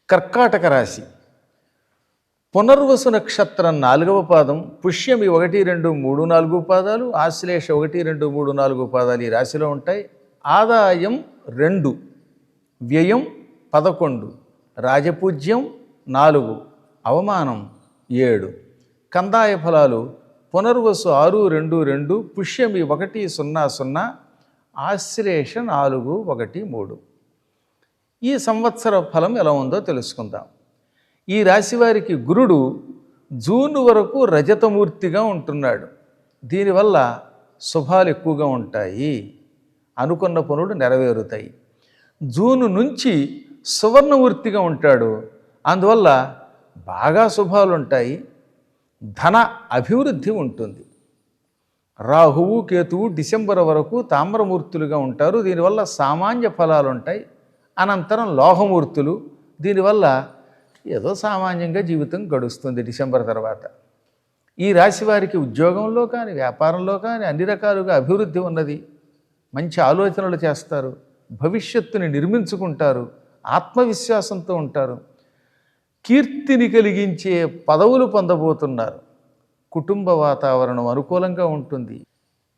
కర్కాటక రాశి పునర్వసు నక్షత్రం 4వ పాదం, పుష్యమి 1, 2, 3, 4 పాదాలు, ఆశ్లేష 1, 2, 3, 4 పాదాలు ఈ రాశిలో ఉంటాయి. ఆదాయం 2, వ్యయం 11, రాజపూజ్యం 4, అవమానం 7. కందాయ ఫలాలు పునర్వసు 6, 2, 2, పుష్యమి 1, 0, 0, ఆశ్లేష 4, 1, 3. ఈ సంవత్సర ఫలం ఎలా ఉందో తెలుసుకుందాం. ఈ రాశి వారికి గురుడు జూన్ వరకు రజతమూర్తిగా ఉంటున్నాడు. దీనివల్ల శుభాలు ఎక్కువగా ఉంటాయి, అనుకున్న పనులు నెరవేరుతాయి. జూను నుంచి సువర్ణమూర్తిగా ఉంటాడు, అందువల్ల బాగా శుభాలు ఉంటాయి, ధన అభివృద్ధి ఉంటుంది. రాహువు కేతువు డిసెంబర్ వరకు తామ్రమూర్తులుగా ఉంటారు, దీనివల్ల సామాన్య ఫలాలు ఉంటాయి. అనంతరం లోహమూర్తులు, దీనివల్ల ఏదో సామాన్యంగా జీవితం గడుస్తుంది డిసెంబర్ తర్వాత. ఈ రాశి వారికి ఉద్యోగంలో కానీ వ్యాపారంలో కానీ అన్ని రకాలుగా అభివృద్ధి ఉన్నది. మంచి ఆలోచనలు చేస్తారు, భవిష్యత్తుని నిర్మించుకుంటారు, ఆత్మవిశ్వాసంతో ఉంటారు, కీర్తిని కలిగించే పదవులు పొందబోతున్నారు. కుటుంబ వాతావరణం అనుకూలంగా ఉంటుంది.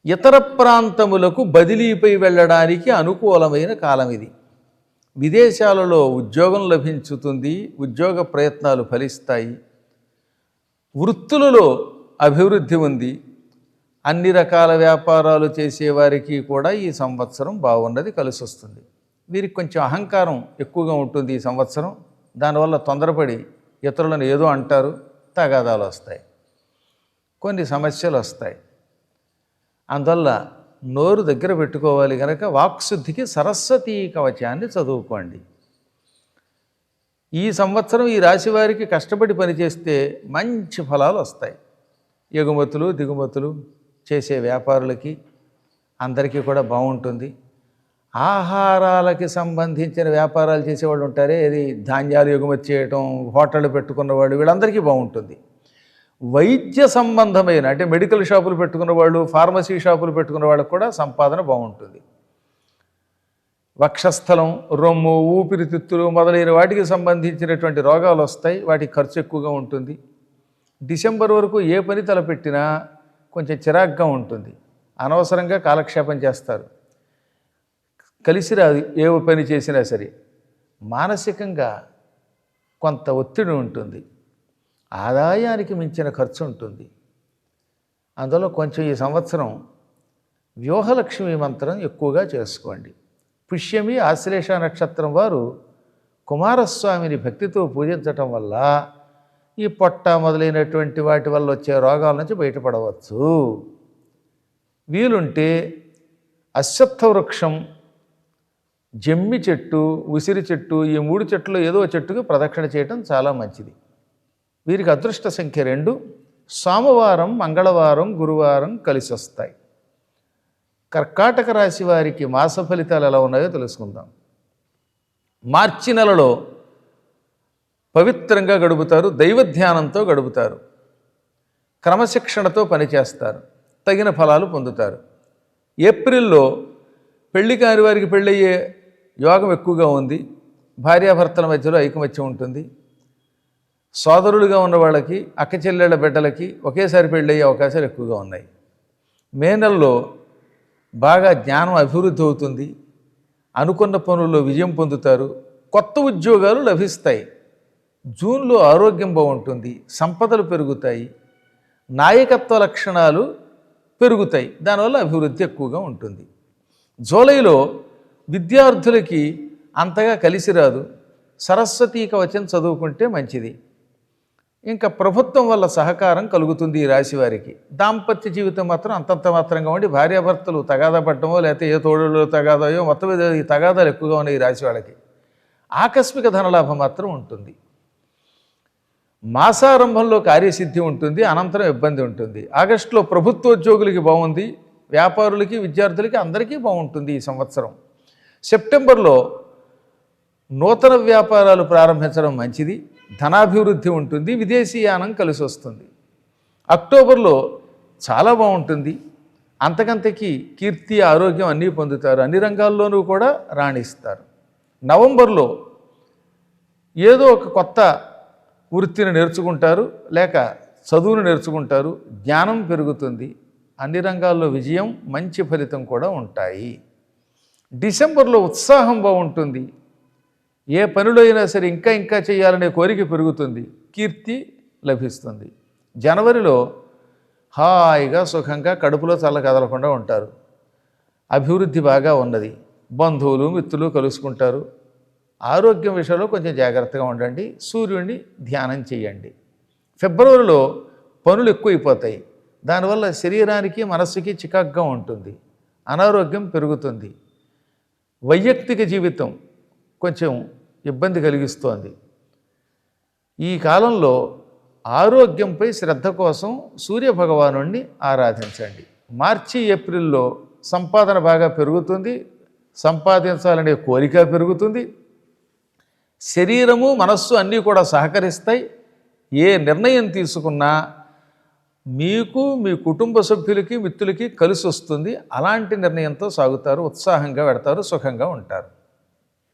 ఇతర ప్రాంతములకు బదిలీపై వెళ్ళడానికి అనుకూలమైన కాలం ఇది. విదేశాలలో ఉద్యోగం లభించుతుంది, ఉద్యోగ ప్రయత్నాలు ఫలిస్తాయి, వృత్తులలో అభివృద్ధి ఉంది. అన్ని రకాల వ్యాపారాలు చేసేవారికి కూడా ఈ సంవత్సరం బాగున్నది, కలిసి వస్తుంది. వీరికి కొంచెం అహంకారం ఎక్కువగా ఉంటుంది ఈ సంవత్సరం. దానివల్ల తొందరపడి ఇతరులను ఏదో అంటారు, తగాదాలు వస్తాయి, కొన్ని సమస్యలు వస్తాయి. అందువల్ల నోరు దగ్గర పెట్టుకోవాలి కనుక వాక్శుద్ధికి సరస్వతీ కవచాన్ని చదువుకోండి. ఈ సంవత్సరం ఈ రాశి వారికి కష్టపడి పనిచేస్తే మంచి ఫలాలు వస్తాయి. ఎగుమతులు దిగుమతులు చేసే వ్యాపారులకి అందరికీ కూడా బాగుంటుంది. ఆహారాలకి సంబంధించిన వ్యాపారాలు చేసేవాళ్ళు ఉంటారే, ఇది ధాన్యాలు ఎగుమతి చేయటం, హోటళ్ళు పెట్టుకున్న వాళ్ళు, వీళ్ళందరికీ బాగుంటుంది. వైద్య సంబంధమైన అంటే మెడికల్ షాపులు పెట్టుకున్న వాళ్ళు, ఫార్మసీ షాపులు పెట్టుకున్న వాళ్ళకు కూడా సంపాదన బాగుంటుంది. వక్షస్థలం, రొమ్ము, ఊపిరితిత్తులు మొదలైన వాటికి సంబంధించినటువంటి రోగాలు వస్తాయి, వాటికి ఖర్చు ఎక్కువగా ఉంటుంది. డిసెంబర్ వరకు ఏ పని తలపెట్టినా కొంచెం చిరాగ్గా ఉంటుంది, అనవసరంగా కాలక్షేపం చేస్తారు, కలిసి రాదు. ఏ పని చేసినా సరే మానసికంగా కొంత ఒత్తిడి ఉంటుంది, ఆదాయానికి మించిన ఖర్చు ఉంటుంది. అందులో కొంచెం ఈ సంవత్సరం వ్యూహలక్ష్మి మంత్రం ఎక్కువగా చేసుకోండి. పుష్యమి ఆశ్లేష నక్షత్రం వారు కుమారస్వామిని భక్తితో పూజించటం వల్ల ఈ పొట్ట మొదలైనటువంటి వాటి వల్ల వచ్చే రోగాల నుంచి బయటపడవచ్చు. వీలుంటే అశ్వత్థ వృక్షం, జమ్మి చెట్టు, ఉసిరి చెట్టు, ఈ 3 చెట్లు ఏదో చెట్టుకు ప్రదక్షిణ చేయటం చాలా మంచిది. వీరికి అదృష్ట సంఖ్య 2, సోమవారం, మంగళవారం, గురువారం కలిసి వస్తాయి. కర్కాటక రాశి వారికి మాస ఫలితాలు ఎలా ఉన్నాయో తెలుసుకుందాం. మార్చి నెలలో పవిత్రంగా గడుపుతారు, దైవధ్యానంతో గడుపుతారు, క్రమశిక్షణతో పనిచేస్తారు, తగిన ఫలాలు పొందుతారు. ఏప్రిల్లో పెళ్లి కాని వారికి పెళ్ళయ్యే యోగం ఎక్కువగా ఉంది, భార్యాభర్తల మధ్యలో ఐకమత్యం ఉంటుంది. సోదరులుగా ఉన్న వాళ్ళకి, అక్క చెల్లెళ్ళ బిడ్డలకి ఒకేసారి పెళ్ళయ్యే అవకాశాలు ఎక్కువగా ఉన్నాయి. మే నెలలో బాగా జ్ఞానం అభివృద్ధి అవుతుంది, అనుకున్న పనుల్లో విజయం పొందుతారు, కొత్త ఉద్యోగాలు లభిస్తాయి. జూన్లో ఆరోగ్యం బాగుంటుంది, సంపదలు పెరుగుతాయి, నాయకత్వ లక్షణాలు పెరుగుతాయి, దానివల్ల అభివృద్ధి ఎక్కువగా ఉంటుంది. జూలైలో విద్యార్థులకి అంతగా కలిసి రాదు, సరస్వతీ కవచం చదువుకుంటే మంచిది. ఇంకా ప్రభుత్వం వల్ల సహకారం కలుగుతుంది ఈ రాశి వారికి. దాంపత్య జీవితం మాత్రం అంతంత మాత్రంగా ఉండి భార్యాభర్తలు తగాదా పడటమో లేకపోతే ఏ తోడులో తగాదాయో, మొత్తం మీద ఈ తగాదాలు ఎక్కువగా ఉన్నాయి ఈ రాశి వాళ్ళకి. ఆకస్మిక ధనలాభం మాత్రం ఉంటుంది. మాసారంభంలో కార్యసిద్ధి ఉంటుంది, అనంతరం ఇబ్బంది ఉంటుంది. ఆగస్టులో ప్రభుత్వోద్యోగులకి బాగుంది, వ్యాపారులకి, విద్యార్థులకి అందరికీ బాగుంటుంది ఈ సంవత్సరం. సెప్టెంబర్లో నూతన వ్యాపారాలు ప్రారంభించడం మంచిది, ధనాభివృద్ధి ఉంటుంది, విదేశీయానం కలిసి వస్తుంది. అక్టోబర్లో చాలా బాగుంటుంది, అంతకంతకీ కీర్తి, ఆరోగ్యం అన్నీ పొందుతారు, అన్ని రంగాల్లోనూ కూడా రాణిస్తారు. నవంబర్లో ఏదో ఒక కొత్త వృత్తిని నేర్చుకుంటారు, లేక చదువును నేర్చుకుంటారు, జ్ఞానం పెరుగుతుంది, అన్ని రంగాల్లో విజయం, మంచి ఫలితం కూడా ఉంటాయి. డిసెంబర్లో ఉత్సాహం బాగుంటుంది, ఏ పనిలో అయినా సరే ఇంకా ఇంకా చేయాలనే కోరిక పెరుగుతుంది, కీర్తి లభిస్తుంది. జనవరిలో హాయిగా సుఖంగా కడుపులో చల్ల కదలకుండా ఉంటారు, అభివృద్ధి బాగా ఉన్నది, బంధువులు మిత్రులు కలుసుకుంటారు. ఆరోగ్యం విషయంలో కొంచెం జాగ్రత్తగా ఉండండి, సూర్యుడిని ధ్యానం చేయండి. ఫిబ్రవరిలో పనులు ఎక్కువైపోతాయి, దానివల్ల శరీరానికి మనస్సుకి చికాగ్గా ఉంటుంది, అనారోగ్యం పెరుగుతుంది, వైయక్తిక జీవితం కొంచెం ఇబ్బంది కలిగిస్తోంది. ఈ కాలంలో ఆరోగ్యంపై శ్రద్ధ కోసం సూర్యభగవానుణ్ణి ఆరాధించండి. మార్చి ఏప్రిల్లో సంపాదన బాగా పెరుగుతుంది, సంపాదించాలనే కోరిక పెరుగుతుంది, శరీరము మనస్సు అన్నీ కూడా సహకరిస్తాయి. ఏ నిర్ణయం తీసుకున్నా మీకు, మీ కుటుంబ సభ్యులకి, మిత్రులకి కలిసి వస్తుంది. అలాంటి నిర్ణయంతో సాగుతారు, ఉత్సాహంగా పెడతారు, సుఖంగా ఉంటారు.